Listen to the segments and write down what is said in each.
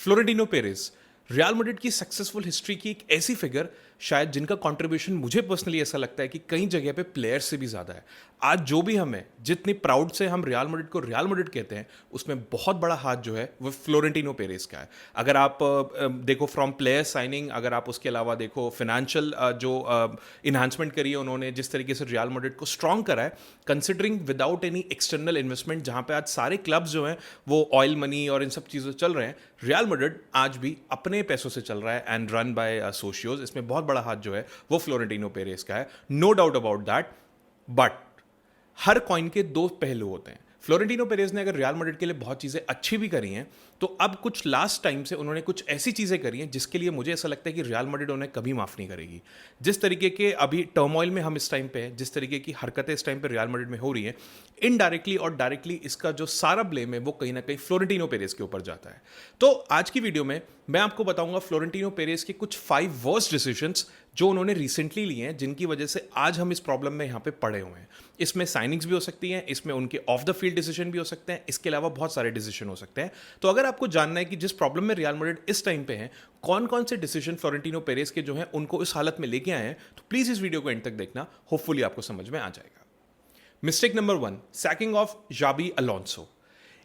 Florentino Perez real Madrid की successful history की एक ऐसी फिगर शायद जिनका कंट्रीब्यूशन मुझे पर्सनली ऐसा लगता है कि कई जगह पे प्लेयर्स से भी ज़्यादा है। आज जो भी हमें जितनी प्राउड से हम रियल मैड्रिड को रियल मैड्रिड कहते हैं उसमें बहुत बड़ा हाथ जो है वो फ्लोरेंटिनो पेरेज का है। अगर आप देखो फ्रॉम प्लेयर साइनिंग, अगर आप उसके अलावा देखो फिनेंशियल जो इन्हांसमेंट करी है उन्होंने, जिस तरीके से रियल मैड्रिड को स्ट्रॉन्ग करा है considering without any external investment, जहाँ पे आज सारे क्लब्स जो हैं वो ऑयल मनी और इन सब चीज़ों से चल रहे हैं, रियल मैड्रिड आज भी अपने पैसों से चल रहा है एंड रन बाय सोशियोज। इसमें बहुत बड़ा हाथ जो है वो फ्लोरेंटिनो पेरेज का है, no doubt about that. But हर कॉइन के दो पहलू होते हैं। फ्लोरेंटिनो पेरेज ने अगर रियल मैड्रिड के लिए बहुत चीज़ें अच्छी भी करी हैं, तो अब कुछ लास्ट टाइम से उन्होंने कुछ ऐसी चीज़ें करी हैं जिसके लिए मुझे ऐसा लगता है कि रियल मैड्रिड उन्हें कभी माफ़ नहीं करेगी। जिस तरीके के अभी टर्मोइल में हम इस टाइम पे हैं, जिस तरीके की हरकतें इस टाइम पे रियल मैड्रिड में हो रही हैं, इनडायरेक्टली और डायरेक्टली इसका जो सारा ब्लेम है वो कहीं ना कहीं फ्लोरेंटिनो पेरेज के ऊपर जाता है। तो आज की वीडियो में मैं आपको बताऊंगा फ्लोरेंटिनो पेरेज के कुछ 5 वर्स्ट डिसीजंस जो उन्होंने रिसेंटली लिए हैं, जिनकी वजह से आज हम इस प्रॉब्लम में यहाँ पे पड़े हुए हैं। इसमें साइनिंग्स भी हो सकती हैं, इसमें उनके ऑफ द फील्ड डिसीजन भी हो सकते हैं, इसके अलावा बहुत सारे डिसीजन हो सकते हैं। तो अगर आपको जानना है कि जिस प्रॉब्लम में रियल मैड्रिड इस टाइम पे है, कौन कौन से डिसीजन फ्लोरेंटिनो पेरेज के जो हैं उनको इस हालत में लेके आए हैं, तो प्लीज इस वीडियो को एंड तक देखना, होपफुली आपको समझ में आ जाएगा। Mistake number 1, sacking of Xabi Alonso.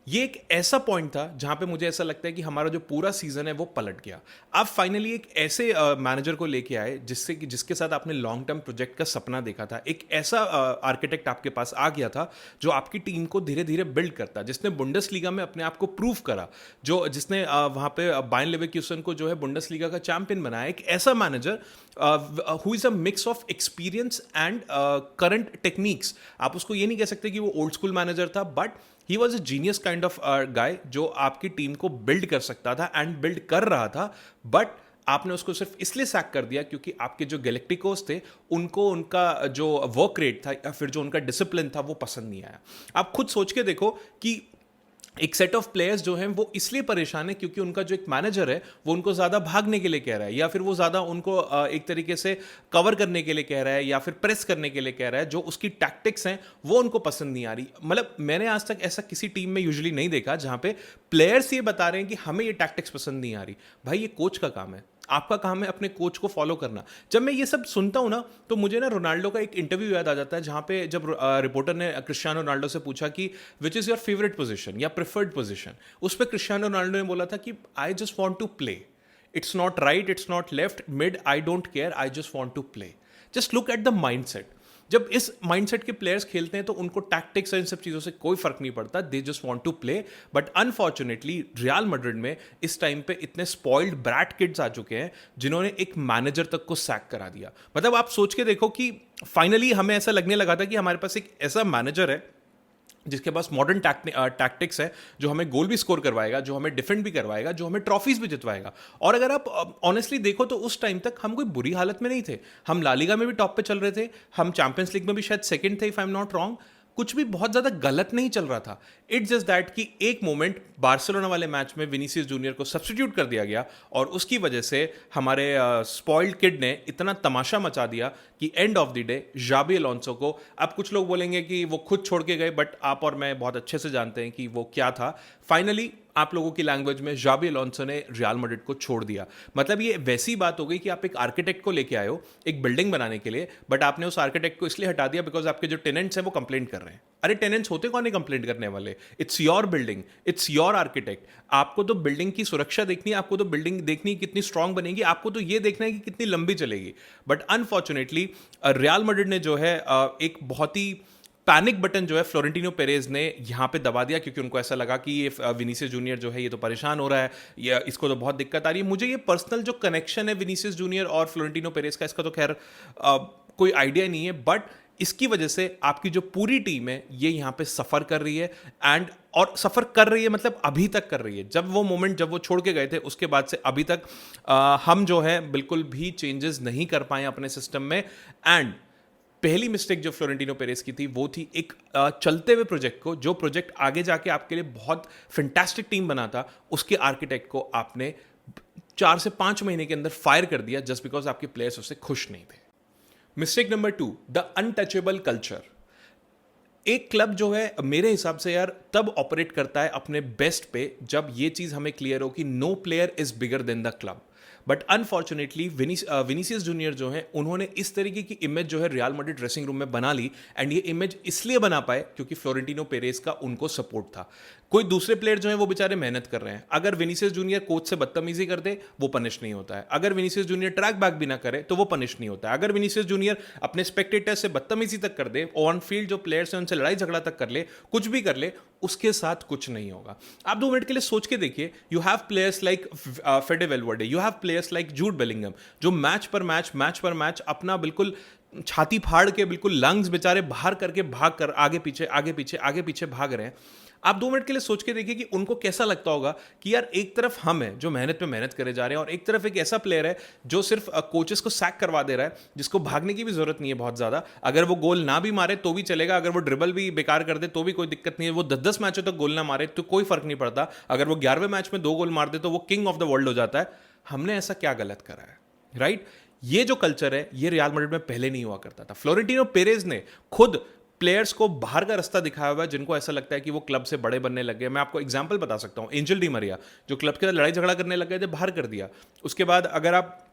ये एक ऐसा पॉइंट था जहां पे मुझे ऐसा लगता है कि हमारा जो पूरा सीजन है वो पलट गया। आप फाइनली एक ऐसे मैनेजर को लेके आए जिसके साथ आपने लॉन्ग टर्म प्रोजेक्ट का सपना देखा था। एक ऐसा आर्किटेक्ट आपके पास आ गया था जो आपकी टीम को धीरे धीरे बिल्ड करता, जिसने बुंडेसलीगा में अपने आप को प्रूव करा, जिसने वहां पे बायर लेवरकुसेन को जो है बुंडेसलीगा का चैंपियन बनाया। एक ऐसा manager who is a mix of experience and current techniques. आप उसको ये नहीं कह सकते कि वो ओल्ड स्कूल मैनेजर था, but he was a genius kind of guy जो आपकी टीम को बिल्ड कर सकता था एंड बिल्ड कर रहा था। बट आपने उसको सिर्फ इसलिए सैक कर दिया क्योंकि आपके जो गैलेक्टिकोस थे उनको उनका जो वर्क रेट था या फिर जो उनका डिसिप्लिन था वो पसंद नहीं आया। आप खुद सोच के देखो कि एक सेट ऑफ प्लेयर्स जो हैं वो इसलिए परेशान है क्योंकि उनका जो एक मैनेजर है वो उनको ज़्यादा भागने के लिए कह रहा है, या फिर वो ज़्यादा उनको एक तरीके से कवर करने के लिए कह रहा है, या फिर प्रेस करने के लिए कह रहा है। जो उसकी टैक्टिक्स हैं वो उनको पसंद नहीं आ रही। मतलब मैंने आज तक ऐसा किसी टीम में यूजुअली नहीं देखा जहाँ पे प्लेयर्स ये बता रहे हैं कि हमें ये टैक्टिक्स पसंद नहीं आ रही। भाई ये कोच का काम है, आपका काम है अपने कोच को फॉलो करना। जब मैं ये सब सुनता हूं ना तो मुझे ना रोनाल्डो का एक इंटरव्यू याद आ जाता है, जहां पे जब रिपोर्टर ने क्रिस्टियानो रोनाल्डो से पूछा कि which is your favourite position या प्रेफर्ड पोजीशन, उस पर क्रिस्टियानो रोनाल्डो ने बोला था कि I just want to play, it's not right, it's not left, mid, I don't care, I just want to play. Just look at the mindset. जब इस mindset के प्लेयर्स खेलते हैं तो उनको टैक्टिक्स और इन सब चीज़ों से कोई फर्क नहीं पड़ता, they just want to play. But unfortunately Real Madrid में इस टाइम पे इतने स्पॉइल्ड ब्रैट किड्स आ चुके हैं जिन्होंने एक मैनेजर तक को सैक करा दिया। मतलब आप सोच के देखो कि फाइनली हमें ऐसा लगने लगा था कि हमारे पास एक ऐसा मैनेजर है जिसके पास मॉडर्न टैक्टिक्स है, जो हमें गोल भी स्कोर करवाएगा, जो हमें डिफेंड भी करवाएगा, जो हमें ट्रॉफीज भी जितवाएगा। और अगर आप ऑनेस्टली देखो तो उस टाइम तक हम कोई बुरी हालत में नहीं थे। हम ला लीगा में भी टॉप पे चल रहे थे, हम चैंपियंस लीग में भी शायद सेकंड थे if I am not wrong. कुछ भी बहुत ज़्यादा गलत नहीं चल रहा था। इट्स जस्ट दैट कि एक मोमेंट बार्सिलोना वाले मैच में विनीसियस जूनियर को सब्स्टिट्यूट कर दिया गया और उसकी वजह से हमारे स्पॉइल्ड किड ने इतना तमाशा मचा दिया कि end of the day Xabi Alonso को, अब कुछ लोग बोलेंगे कि वो खुद छोड़ के गए, बट आप और मैं बहुत अच्छे से जानते हैं कि वो क्या था। फाइनली आप लोगों की लैंग्वेज में जाबी अलोंसो ने रियल मैड्रिड को छोड़ दिया। मतलब ये वैसी बात हो गई कि आप एक आर्किटेक्ट को लेके आए हो एक बिल्डिंग बनाने के लिए, बट आपने उस आर्किटेक्ट को इसलिए हटा दिया बिकॉज आपके जो टेनेंट्स हैं वो कंप्लेंट कर रहे हैं। अरे टेनेंट्स होते कौन है कंप्लेंट करने वाले? It's your building, it's your architect. आपको तो बिल्डिंग की सुरक्षा देखनी है, आपको तो बिल्डिंग देखनी है कितनी स्ट्रांग बनेगी, आपको तो ये देखना है कि कितनी लंबी चलेगी। बट अनफॉर्चुनेटली रियल मैड्रिड ने जो है एक बहुत ही पैनिक बटन जो है फ्लोरेंटिनो पेरेज ने यहाँ पे दबा दिया, क्योंकि उनको ऐसा लगा कि ये विनीसियस जूनियर जो है ये तो परेशान हो रहा है, या इसको तो बहुत दिक्कत आ रही है। मुझे ये पर्सनल जो कनेक्शन है विनीसियस जूनियर और फ्लोरेंटिनो पेरेज का, इसका तो खैर कोई आइडिया नहीं है, बट इसकी वजह से आपकी जो पूरी टीम है ये यहाँ पे सफ़र कर रही है। और सफ़र कर रही है मतलब अभी तक कर रही है। जब वो मोमेंट जब वो छोड़ के गए थे उसके बाद से अभी तक हम जो है बिल्कुल भी चेंजेस नहीं कर पाए अपने सिस्टम में। एंड पहली मिस्टेक जो फ्लोरेंटिनो पेरेज की थी वो थी एक चलते हुए प्रोजेक्ट को, जो प्रोजेक्ट आगे जाके आपके लिए बहुत फैंटास्टिक टीम बना था, उसके आर्किटेक्ट को आपने 4 से 5 महीने के अंदर फायर कर दिया जस्ट बिकॉज आपके प्लेयर्स उससे खुश नहीं थे। Mistake number 2, the untouchable culture. एक क्लब जो है मेरे हिसाब से यार तब ऑपरेट करता है अपने बेस्ट पे जब ये चीज हमें क्लियर हो कि no player is bigger than the club. But unfortunately Vinicius junior जो है उन्होंने इस तरीके की इमेज जो है रियल मैड्रिड ड्रेसिंग रूम में बना ली, एंड ये इमेज इसलिए बना पाए क्योंकि फ्लोरेंटिनो पेरेज का उनको सपोर्ट था। कोई दूसरे प्लेयर जो है वो बेचारे मेहनत कर रहे हैं, अगर विनीसियस जूनियर कोच से बदतमीजी कर दे वो पनिश नहीं होता है, अगर विनीसियस जूनियर ट्रैक बैक भी ना करे तो वो पनिश नहीं होता है, अगर विनीसियस जूनियर अपने स्पेक्टेटर से बदतमीजी तक कर दे, ऑन फील्ड जो प्लेयर्स हैं उनसे लड़ाई झगड़ा तक कर ले, कुछ भी कर ले, उसके साथ कुछ नहीं होगा। आप 2 मिनट के लिए सोच के देखिए, you have players like फेडे Valverde, you have players like Jude Bellingham जो मैच पर मैच अपना बिल्कुल छाती फाड़ के बिल्कुल लंग्स बेचारे बाहर करके भाग कर आगे पीछे भाग रहे हैं। आप 2 मिनट के लिए सोच के देखिए कि उनको कैसा लगता होगा कि यार एक तरफ हम हैं जो मेहनत पे मेहनत करे जा रहे हैं और एक तरफ एक ऐसा प्लेयर है जो सिर्फ कोचेस को सैक करवा दे रहा है, जिसको भागने की भी जरूरत नहीं है बहुत ज्यादा, अगर वो गोल ना भी मारे तो भी चलेगा, अगर वो ड्रिबल भी बेकार कर दे तो भी कोई दिक्कत नहीं है, वो 10-10 मैचों तक गोल ना मारे तो कोई फर्क नहीं पड़ता, अगर वो 11वें मैच में 2 गोल मार दे तो वो किंग ऑफ द वर्ल्ड हो जाता है। हमने ऐसा क्या गलत करा है, राइट? ये जो कल्चर है ये रियल मैड्रिड में पहले नहीं हुआ करता था। फ्लोरेंटिनो पेरेज ने खुद प्लेयर्स को बाहर का रास्ता दिखाया हुआ है जिनको ऐसा लगता है कि वो क्लब से बड़े बनने लग गए। मैं आपको एग्जांपल बता सकता हूं, एंजल डी मरिया जो क्लब के साथ लड़ाई झगड़ा करने लग गए थे, बाहर कर दिया। उसके बाद अगर आप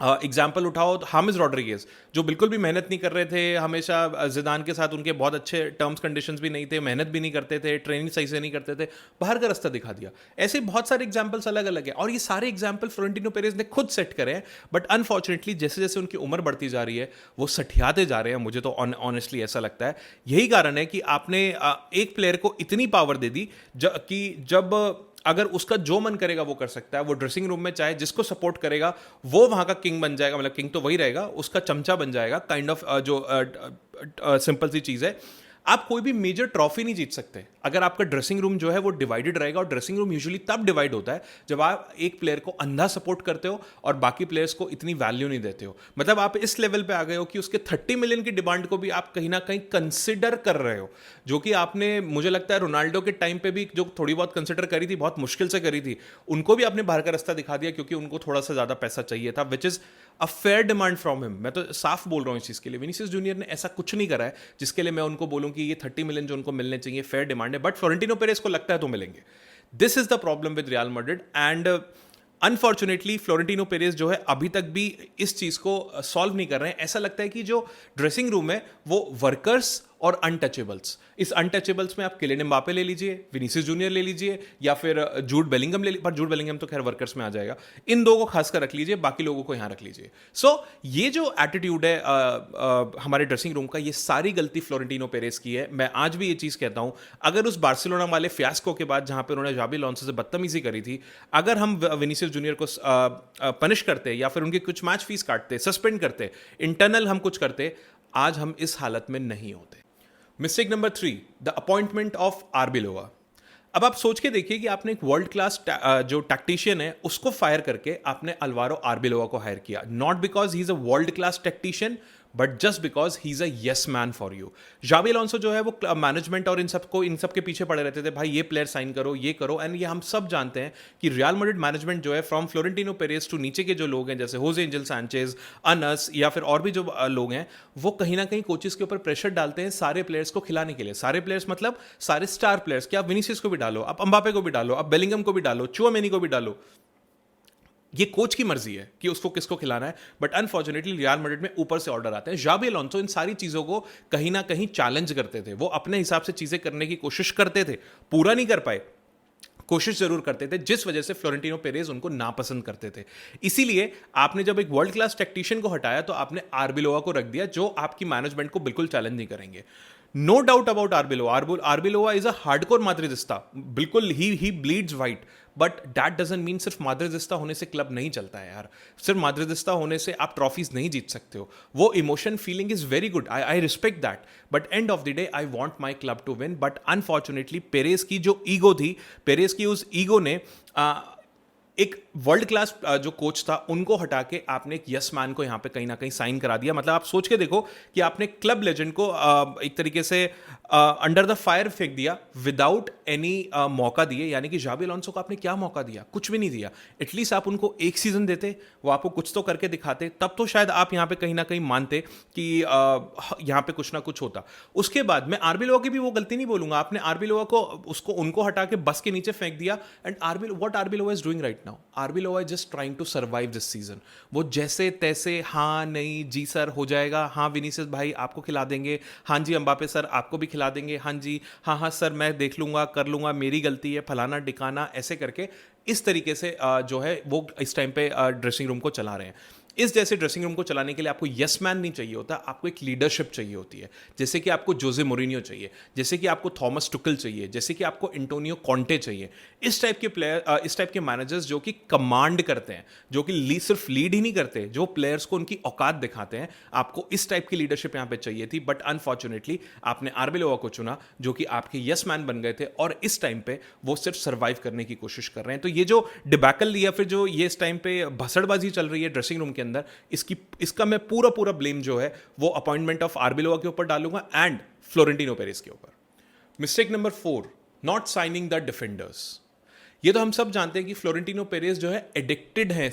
एग्जाम्पल उठाओ तो हामिस रॉड्रिगेज जो बिल्कुल भी मेहनत नहीं कर रहे थे, हमेशा जिदान के साथ उनके बहुत अच्छे टर्म्स कंडीशंस भी नहीं थे, मेहनत भी नहीं करते थे, ट्रेनिंग सही से नहीं करते थे, बाहर का रास्ता दिखा दिया। ऐसे बहुत सारे एग्जाम्पल्स अलग अलग हैं और ये सारे एग्जाम्पल फ्लोरेंटिनो पेरेज ने खुद सेट करे हैं। बट अनफॉर्चुनेटली जैसे जैसे उनकी उम्र बढ़ती जा रही है वो सठियाते जा रहे हैं, मुझे तो ऑनेस्टली ऐसा लगता है। यही कारण है कि आपने एक प्लेयर को इतनी पावर दे दी कि जब अगर उसका जो मन करेगा वो कर सकता है, वो ड्रेसिंग रूम में चाहे जिसको सपोर्ट करेगा वो वहां का किंग बन जाएगा, मतलब किंग तो वही रहेगा, उसका चमचा बन जाएगा, काइंड ऑफ जो सिंपल सी चीज है। आप कोई भी मेजर ट्रॉफी नहीं जीत सकते अगर आपका ड्रेसिंग रूम जो है वो डिवाइडेड रहेगा, और ड्रेसिंग रूम यूजुअली तब डिवाइड होता है जब आप एक प्लेयर को अंधा सपोर्ट करते हो और बाकी प्लेयर्स को इतनी वैल्यू नहीं देते हो। मतलब आप इस लेवल पे आ गए हो कि उसके 30 मिलियन की डिमांड को भी आप कहीं ना कहीं कंसिडर कर रहे हो, जो कि आपने मुझे लगता है रोनाल्डो के टाइम पे भी जो थोड़ी बहुत कंसिडर करी थी, बहुत मुश्किल से करी थी, उनको भी आपने बाहर का रास्ता दिखा दिया क्योंकि उनको थोड़ा सा ज्यादा पैसा चाहिए था, which is a fair demand from him. मैं तो साफ बोल रहा हूं इस चीज के लिए, विनीसियस जूनियर ने ऐसा कुछ नहीं करा है जिसके लिए मैं उनको बोलूं कि ये 30 मिलियन जो उनको मिलने चाहिए फेयर डिमांड है, बट फ्लोरेंटिनो पेरेज को लगता है तो मिलेंगे। This is the problem with real Madrid, and unfortunately Florentino Perez जो है अभी तक भी इस चीज को सॉल्व नहीं कर रहे हैं। ऐसा लगता है कि जो ड्रेसिंग रूम है वो वर्कर्स और अनटचेबल्स, इस अनटचेबल्स में आप किलियन एम्बापे ले लीजिए, विनीसियस जूनियर ले लीजिए, या फिर जूड बेलिंगम ले लीजिए, पर जूड बेलिंगम तो खैर वर्कर्स में आ जाएगा, इन दो को खासकर रख लीजिए, बाकी लोगों को यहां रख लीजिए। सो ये जो एटीट्यूड है हमारे ड्रेसिंग रूम का, ये सारी गलती फ्लोरेंटिनो पेरेज की है। मैं आज भी ये चीज कहता हूं, अगर उस बार्सिलोना वाले फियास्को के बाद जहां पे उन्होंने जाबी अलोंसो से बदतमीजी करी थी, अगर हम विनीसियस जूनियर को पनिश करते या फिर उनकी कुछ मैच फीस काटते, सस्पेंड करते, इंटरनल हम कुछ करते, आज हम इस हालत में नहीं होते। Mistake number 3, the appointment of Arbeloa. अब आप सोच के देखिए कि आपने एक वर्ल्ड क्लास जो टैक्टिशियन है उसको फायर करके आपने अल्वारो आर्बिलोवा को हायर किया, not because he is a world class tactician but just because he is a yes man for you. Xabi Alonso जो है वो मैनेजमेंट और इन सब के पीछे पड़े रहते थे, भाई ये प्लेयर साइन करो, ये करो, एंड ये हम सब जानते हैं कि रियल मैड्रिड मैनेजमेंट जो है फ्रॉम फ्लोरेंटिनो पेरेज टू नीचे के जो लोग हैं जैसे होजे एंजल सैंचेज, अनस या फिर और भी जो लोग हैं, वो कहीं ना कहीं कोचेस के ऊपर प्रेशर डालते हैं सारे प्लेयर्स को खिलाने के लिए। सारे प्लेयर्स मतलब सारे स्टार प्लेयर्स, कि आप विनीसियस को भी डालो, आप अम्बापे को भी डालो, आप बेलिंगम को भी डालो, चुआमेनी को भी डालो, ये कोच की मर्जी है कि उसको किसको खिलाना है। बट अनफॉर्चुनेटली रियल मैड्रिड में ऊपर से ऑर्डर आते हैं। जाबी अलोंसो इन सारी चीजों को कहीं ना कहीं चैलेंज करते थे, वो अपने हिसाब से चीजें करने की कोशिश करते थे, पूरा नहीं कर पाए, कोशिश जरूर करते थे, जिस वजह से फ्लोरेंटिनो पेरेज उनको नापसंद करते थे। इसीलिए आपने जब एक वर्ल्ड क्लास टेक्नीशियन को हटाया तो आपने आर्बिलोवा को रख दिया, जो आपकी मैनेजमेंट को बिल्कुल चैलेंज नहीं करेंगे। No doubt about Arbeloa, Arbeloa is a hardcore Madridista, बिल्कुल ही bleeds white, but that doesn't mean सिर्फ माद्रिदिस्ता होने से क्लब नहीं चलता है यार, सिर्फ माद्रिदिस्ता होने से आप ट्रॉफीज नहीं जीत सकते हो। वो emotion feeling is very good, I respect that, but end of the day I want my club to win. But unfortunately Perez की जो ईगो थी, पेरेज की उस ईगो ने एक वर्ल्ड क्लास जो कोच था उनको हटा के आपने एक यस मैन को यहाँ पे कहीं ना कहीं साइन करा दिया। मतलब आप सोच के देखो कि आपने क्लब लेजेंड को एक तरीके से अंडर द फायर फेंक दिया विदाउट एनी मौका दिए। यानी कि जाबी अलोंसो को आपने क्या मौका दिया? कुछ भी नहीं दिया। एटलीस्ट आप उनको एक सीजन देते, वो आपको कुछ तो करके दिखाते, तब तो शायद आप यहाँ पे कहीं ना कहीं मानते कि यहाँ पे कुछ ना कुछ होता। उसके बाद मैं आरबी लोवा की भी वो गलती नहीं बोलूंगा। आपने आरबी लोवा को उनको हटा के बस के नीचे फेंक दिया। And Arbeloa is doing right now, Arbeloa is just trying to survive this season. वो जैसे तैसे, हाँ नहीं जी सर हो जाएगा, हाँ विनीसियस भाई आपको खिला देंगे, हाँ जी एम्बापे सर आपको भी खिला देंगे, हाँ जी हाँ हाँ सर मैं देख लूंगा कर लूंगा, मेरी गलती है, फलाना डिकाना, ऐसे करके इस तरीके से जो है वो इस टाइम पे ड्रेसिंग रूम को चला रहे हैं। इस जैसे ड्रेसिंग रूम को चलाने के लिए आपको यस मैन नहीं चाहिए होता, आपको एक लीडरशिप चाहिए होती है। जैसे कि आपको जोजे मोरिनियो चाहिए, जैसे कि आपको थॉमस टुकल चाहिए, जैसे कि आपको एंटोनियो कॉन्टे चाहिए। इस टाइप के प्लेयर, इस टाइप के मैनेजर्स जो कि कमांड करते हैं, जो कि सिर्फ लीड ही नहीं करते, जो प्लेयर्स को उनकी औकात दिखाते हैं। आपको इस टाइप की लीडरशिप यहाँ पे चाहिए थी। बट अनफॉर्चुनेटली आपने आरबी लोवा को चुना जो कि आपके यस मैन बन गए थे, और इस टाइम पे वो सिर्फ सर्वाइव करने की कोशिश कर रहे हैं। तो ये जो डिबैकल या फिर जो ये इस टाइम पे भसड़बाजी चल रही है ड्रेसिंग रूम के अंदर, इसका मैं पूरा ब्लेम जो है वो अपॉइंटमेंट ऑफ आरबी लोवा के ऊपर डालूंगा एंड फ्लोरेंटिनो पेरेस के ऊपर। Mistake number 4, not signing the defenders. ये तो हम सब जानते हैं कि फ्लोरेंटिनो पेरेस जो है एडिक्टेड है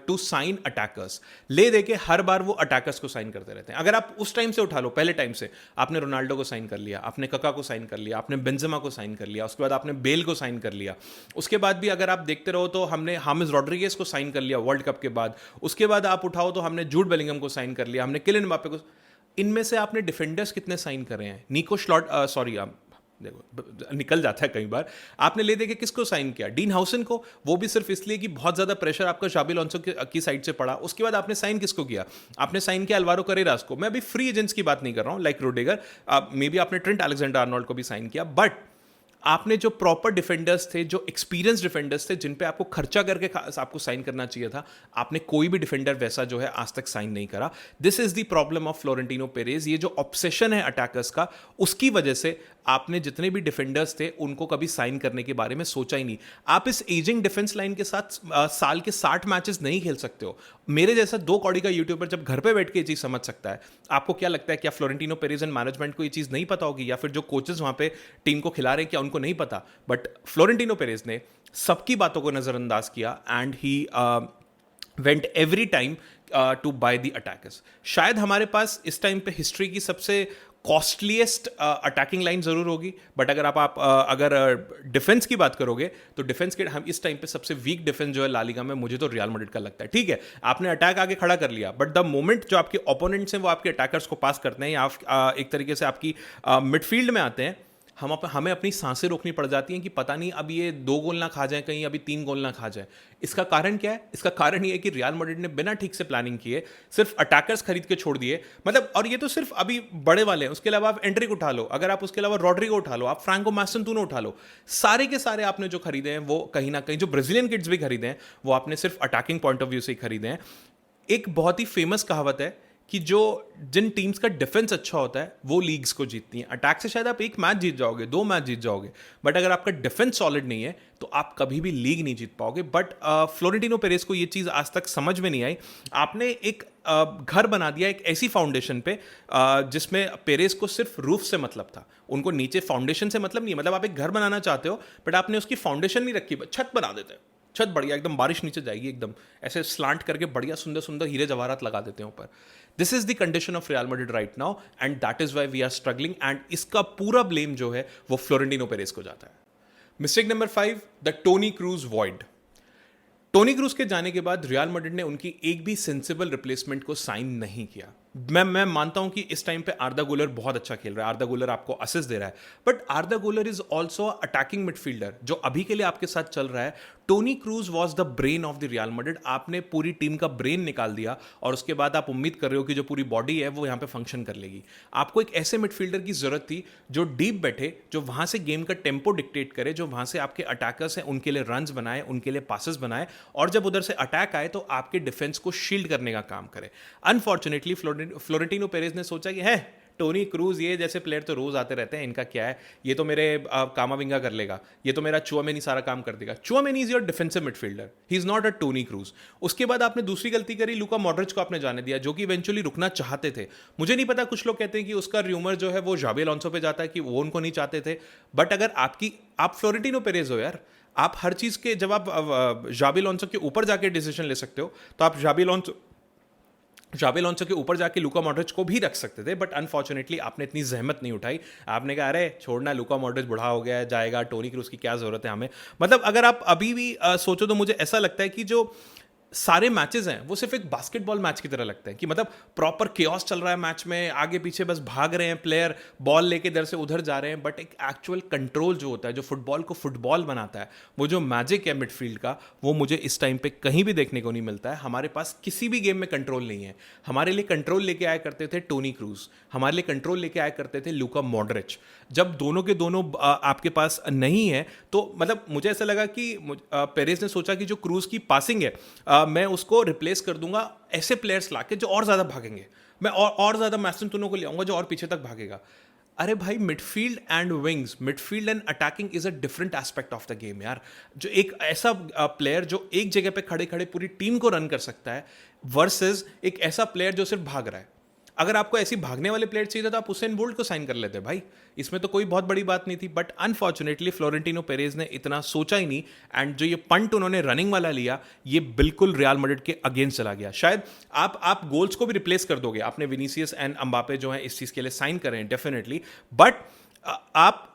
टू साइन अटैकर्स। ले दे के हर बार वो अटैकर्स को साइन करते रहते हैं। अगर आप उस टाइम से उठा लो, पहले टाइम से, आपने रोनाल्डो को साइन कर लिया, आपने कका को साइन कर लिया, आपने बेंजेमा को साइन कर लिया, उसके बाद आपने बेल को साइन कर लिया, उसके बाद भी अगर आप देखते रहो तो हमने हामिस रॉड्रिगेज को साइन कर लिया वर्ल्ड कप के बाद, उसके बाद आप उठाओ तो हमने जूड बेलिंगम को साइन कर लिया, हमने किलियन एम्बापे को। इनमें से आपने डिफेंडर्स कितने साइन करे हैं? निको स्लॉट, सॉरी देखो निकल जाता है कई बार। आपने ले देके किसको साइन किया? डीन हाउसन को, वो भी सिर्फ इसलिए कि बहुत ज्यादा प्रेशर आपका जाबी अलोंसो की साइड से पड़ा। उसके बाद आपने साइन किसको किया? आपने साइन किया अल्वारो करेरास को। मैं अभी फ्री एजेंट्स की बात नहीं कर रहा हूं लाइक रोडेगर, मे बी आपने ट्रेंट अलेक्जेंडर आर्नोल्ड को भी साइन किया। बट आपने जो प्रॉपर डिफेंडर्स थे, जो एक्सपीरियंस डिफेंडर्स थे, जिन पे आपको खर्चा करके आपको साइन करना चाहिए था, आपने कोई भी डिफेंडर वैसा जो है आज तक साइन नहीं करा। This is the problem of Florentino Perez. ये जो ऑब्सेशन है अटैकर्स का, उसकी वजह से आपने जितने भी डिफेंडर्स थे उनको कभी साइन करने के बारे में सोचा ही नहीं। आप इस एजिंग डिफेंस लाइन के साथ साल के 60 मैचेस नहीं खेल सकते हो। मेरे जैसा 2 कौड़ी का यूट्यूबर जब घर पे बैठ के ये चीज समझ सकता है, आपको क्या लगता है क्या फ्लोरेंटिनो पेरेज एंड मैनेजमेंट को ये चीज नहीं पता होगी? या फिर जो कोचेस वहां पे टीम को खिला रहे हैं क्या उनको नहीं पता? बट फ्लोरेंटिनो पेरेज ने सबकी बातों को नजरअंदाज किया and he went every time to buy the attackers. शायद हमारे पास इस टाइम पे हिस्ट्री की सबसे कॉस्टलीस्ट अटैकिंग लाइन जरूर होगी। बट अगर आप अगर डिफेंस की बात करोगे तो डिफेंस के हम इस टाइम पे सबसे वीक डिफेंस जो है ला लीगा में, मुझे तो रियल मैड्रिड का लगता है। ठीक है, आपने अटैक आगे खड़ा कर लिया, बट द मोमेंट जो आपके ओपोनेंट्स हैं वो आपके अटैकर्स को पास करते हैं या एक तरीके से आपकी मिडफील्ड में आते हैं, हमें अपनी सांसें रोकनी पड़ जाती हैं कि पता नहीं अब ये 2 गोल ना खा जाए, कहीं अभी 3 गोल ना खा जाए। इसका कारण क्या है? इसका कारण ये है कि रियल मैड्रिड ने बिना ठीक से प्लानिंग किए सिर्फ अटैकर्स खरीद के छोड़ दिए। मतलब, और ये तो सिर्फ अभी बड़े वाले हैं, उसके अलावा आप एंड्रिक उठा लो, अगर आप उसके अलावा रॉड्रिगो उठा लो, आप फ्रैंको मैसनतूनो उठा लो, सारे के सारे आपने जो खरीदे हैं वो कहीं ना कहीं, जो ब्राजीलियन किड्स भी खरीदे हैं वो आपने सिर्फ अटैकिंग पॉइंट ऑफ व्यू से ही खरीदे हैं। एक बहुत ही फेमस कहावत है कि जिन टीम्स का डिफेंस अच्छा होता है वो लीग्स को जीतती हैं। अटैक से शायद आप 1 मैच जीत जाओगे, 2 मैच जीत जाओगे, बट अगर आपका डिफेंस सॉलिड नहीं है तो आप कभी भी लीग नहीं जीत पाओगे। बट फ्लोरेंटिनो पेरेस को ये चीज़ आज तक समझ में नहीं आई। आपने एक घर बना दिया एक ऐसी फाउंडेशन पे जिसमें पेरेस को सिर्फ रूफ से मतलब था, उनको नीचे फाउंडेशन से मतलब नहीं। मतलब आप एक घर बनाना चाहते हो बट आपने उसकी फाउंडेशन नहीं रखी, छत बना देते हैं, छत बढ़िया एकदम बारिश नीचे जाएगी, एकदम ऐसे स्लांट करके बढ़िया सुंदर सुंदर हीरे जवाहरात लगा देते हैं ऊपर। This is the condition of Real Madrid right now and that is why we are struggling. And इसका पूरा ब्लेम जो है वो फ्लोरेंटिनो पेरेस को जाता है। Mistake number 5, the Toni Kroos void. Toni Kroos के जाने के बाद रियल मैड्रिड ने उनकी एक भी सेंसिबल रिप्लेसमेंट को साइन नहीं किया। मैं मानता हूं कि इस टाइम पे आर्दा गुलर बहुत अच्छा खेल रहा है, आर्दा गुलर आपको असिस्ट दे रहा है, बट आर्दा गुलर इज ऑल्सो अटैकिंग मिडफील्डर जो अभी के लिए आपके साथ चल रहा है। Toni Kroos was the brain of the real Madrid. आपने पूरी टीम का ब्रेन निकाल दिया और उसके बाद आप उम्मीद कर रहे हो कि जो पूरी बॉडी है वो यहाँ पे फंक्शन कर लेगी। आपको एक ऐसे मिडफील्डर की जरूरत थी जो डीप बैठे, जो वहां से गेम का टेम्पो डिक्टेट करे, जो वहां से आपके अटैकर्स हैं उनके लिए रन्स बनाए, उनके लिए पासेस बनाए, और जब उधर से अटैक आए तो आपके डिफेंस को शील्ड करने का काम करे। अनफॉर्चुनेटली फ्लोरेंटिनो पेरेज ने सोचा कि है टोनी क्रूज ये जैसे प्लेयर तो रोज आते रहते हैं, इनका क्या है, ये तो मेरे कामाविंगा कर लेगा, ये तो मेरा चुआमेनी सारा काम कर देगा। Tchouameni is your defensive midfielder, he is not a Toni Kroos. उसके बाद आपने दूसरी गलती करी, लुका मॉड्रिच को आपने जाने दिया, जो कि इवेंचुअली रुकना चाहते थे। मुझे नहीं पता, कुछ लोग कहते हैं कि उसका र्यूमर जो है वो जाबी अलोंसो पे जाता है कि वो उनको नहीं चाहते थे, बट अगर आप फ्लोरेंटिनो पेरेज हो यार, आप हर चीज के जब आप जाबी अलोंसो के ऊपर जाके डिसीजन ले सकते हो, तो आप जाबी अलोंसो के ऊपर जाके लुका मॉड्रिच को भी रख सकते थे, बट अनफॉर्चुनेटली आपने इतनी जहमत नहीं उठाई। आपने कहा अरे छोड़ना, लुका मॉड्रिच बूढ़ा हो गया है, जाएगा, टोनी क्रूज की क्या जरूरत है हमें। मतलब अगर आप अभी भी सोचो तो मुझे ऐसा लगता है कि जो सारे मैचेस हैं वो सिर्फ एक बास्केटबॉल मैच की तरह लगते हैं, कि मतलब प्रॉपर केओस चल रहा है मैच में, आगे पीछे बस भाग रहे हैं प्लेयर, बॉल लेके इधर से उधर जा रहे हैं, बट एक एक्चुअल कंट्रोल जो होता है, जो फुटबॉल को फुटबॉल बनाता है, वो जो मैजिक है मिडफील्ड का, वो मुझे इस टाइम पे कहीं भी देखने को नहीं मिलता है। हमारे पास किसी भी गेम में कंट्रोल नहीं है। हमारे लिए कंट्रोल लेके आया करते थे टोनी क्रूज, हमारे लिए कंट्रोल लेके आया करते थे लुका मॉड्रिच। जब दोनों के दोनों आपके पास नहीं है, तो मतलब मुझे ऐसा लगा कि पेरेज ने सोचा कि जो क्रूज की पासिंग है, मैं उसको रिप्लेस कर दूंगा ऐसे प्लेयर्स लाके जो और ज्यादा भागेंगे, मैं और ज्यादा मैसन तुनों को ले आऊंगा जो और पीछे तक भागेगा। अरे भाई, midfield and wings, midfield and attacking is a different aspect of the game यार। जो एक ऐसा प्लेयर जो एक जगह पे खड़े खड़े पूरी टीम को रन कर सकता है, वर्सेस एक ऐसा प्लेयर जो सिर्फ भाग रहा है। अगर आपको ऐसी भागने वाले प्लेयर चाहिए तो आप उसेन बोल्ट को साइन कर लेते भाई, इसमें तो कोई बहुत बड़ी बात नहीं थी। बट अनफॉर्चुनेटली फ्लोरेंटिनो पेरेज ने इतना सोचा ही नहीं, एंड जो ये पंट उन्होंने रनिंग वाला लिया, ये बिल्कुल रियल मैड्रिड के अगेंस्ट चला गया। शायद आप गोल्स को भी रिप्लेस कर दोगे, आपने विनीसियस एंड अम्बापे जो है इस चीज के लिए साइन करें डेफिनेटली, बट आप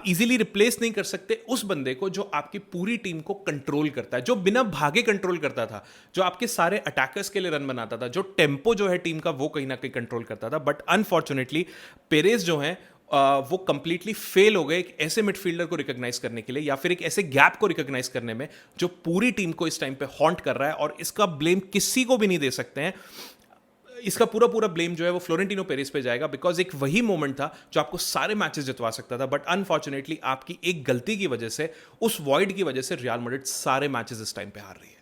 इजीली रिप्लेस नहीं कर सकते उस बंदे को जो आपकी पूरी टीम को कंट्रोल करता है, जो बिना भागे कंट्रोल करता था, जो आपके सारे अटैकर्स के लिए रन बनाता था, जो टेम्पो जो है टीम का वो कहीं ना कहीं कंट्रोल करता था। बट अनफॉर्चुनेटली पेरेज जो है वो कंप्लीटली फेल हो गए एक ऐसे मिडफील्डर को रिकॉग्नाइज करने के लिए, या फिर एक ऐसे गैप को रिकॉग्नाइज करने में जो पूरी टीम को इस टाइम पे हॉन्ट कर रहा है। और इसका ब्लेम किसी को भी नहीं दे सकते हैं, इसका पूरा ब्लेम जो है वो फ्लोरेंटिनो पेरेज पे जाएगा, बिकॉज एक वही मोमेंट था जो आपको सारे मैचेस जितवा सकता था। बट अनफॉर्चुनेटली आपकी एक गलती की वजह से, उस वॉइड की वजह से रियल मैड्रिड सारे मैचेस इस टाइम पे हार रही है।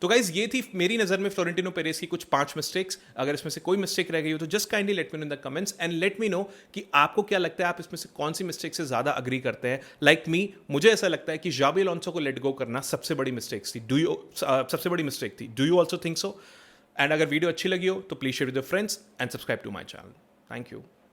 तो गाइज, ये थी मेरी नजर में फ्लोरेंटिनो पेरेज की कुछ 5 मिस्टेक्स। अगर इसमें से कोई मिस्टेक रह गई हो तो just kindly let me know in the comments, and let me know कि आपको क्या लगता है, आप इसमें से कौन सी मिस्टेक से ज्यादा अग्री करते हैं। लाइक मी, मुझे ऐसा लगता है कि जाबी अलोंसो को लेट गो करना सबसे बड़ी मिस्टेक थी। सबसे बड़ी मिस्टेक थी। Do you also think so? And अगर वीडियो अच्छी लगी हो तो please share with your friends and subscribe to my channel. Thank you.